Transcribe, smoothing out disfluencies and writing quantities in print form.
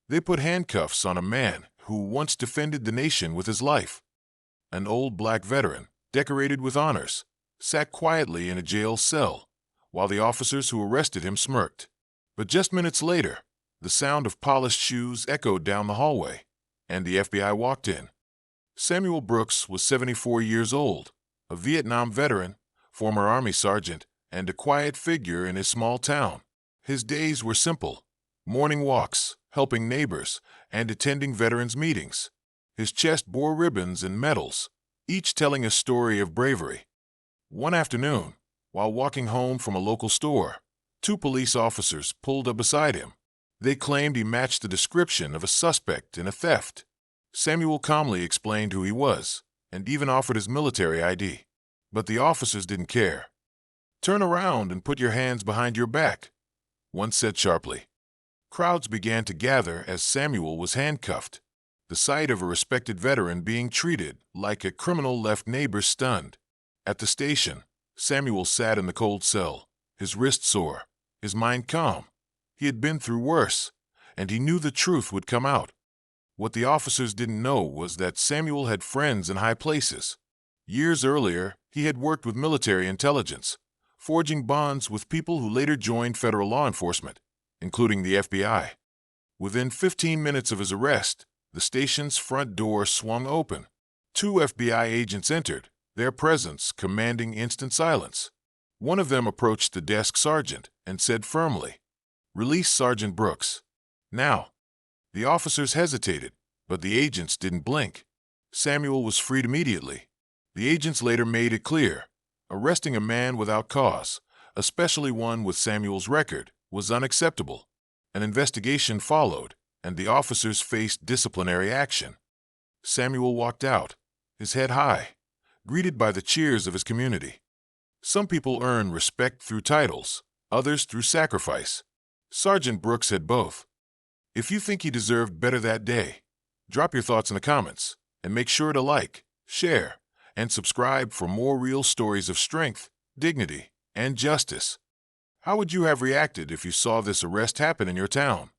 They put handcuffs on a man who once defended the nation with his life. An old black veteran, decorated with honors, sat quietly in a jail cell, while the officers who arrested him smirked. But just minutes later, the sound of polished shoes echoed down the hallway, and the FBI walked in. Samuel Brooks was 74 years old, a Vietnam veteran, former Army sergeant, and a quiet figure in his small town. His days were simple: morning walks, helping neighbors, and attending veterans' meetings. His chest bore ribbons and medals, each telling a story of bravery. One afternoon, while walking home from a local store, two police officers pulled up beside him. They claimed he matched the description of a suspect in a theft. Samuel calmly explained who he was, and even offered his military ID. But the officers didn't care. "Turn around and put your hands behind your back," one said sharply. Crowds began to gather as Samuel was handcuffed. The sight of a respected veteran being treated like a criminal left neighbors stunned. At the station, Samuel sat in the cold cell, his wrist sore, his mind calm. He had been through worse, and he knew the truth would come out. What the officers didn't know was that Samuel had friends in high places. Years earlier, he had worked with military intelligence, forging bonds with people who later joined federal law enforcement, including the FBI. Within 15 minutes of his arrest, the station's front door swung open. Two FBI agents entered, their presence commanding instant silence. One of them approached the desk sergeant and said firmly, "Release Sergeant Brooks now." The officers hesitated, but the agents didn't blink. Samuel was freed immediately. The agents later made it clear, arresting a man without cause, especially one with Samuel's record, was unacceptable. An investigation followed, and the officers faced disciplinary action. Samuel walked out, his head high, greeted by the cheers of his community. Some people earn respect through titles, others through sacrifice. Sergeant Brooks had both. If you think he deserved better that day, drop your thoughts in the comments, and make sure to like, share, and subscribe for more real stories of strength, dignity, and justice. How would you have reacted if you saw this arrest happen in your town?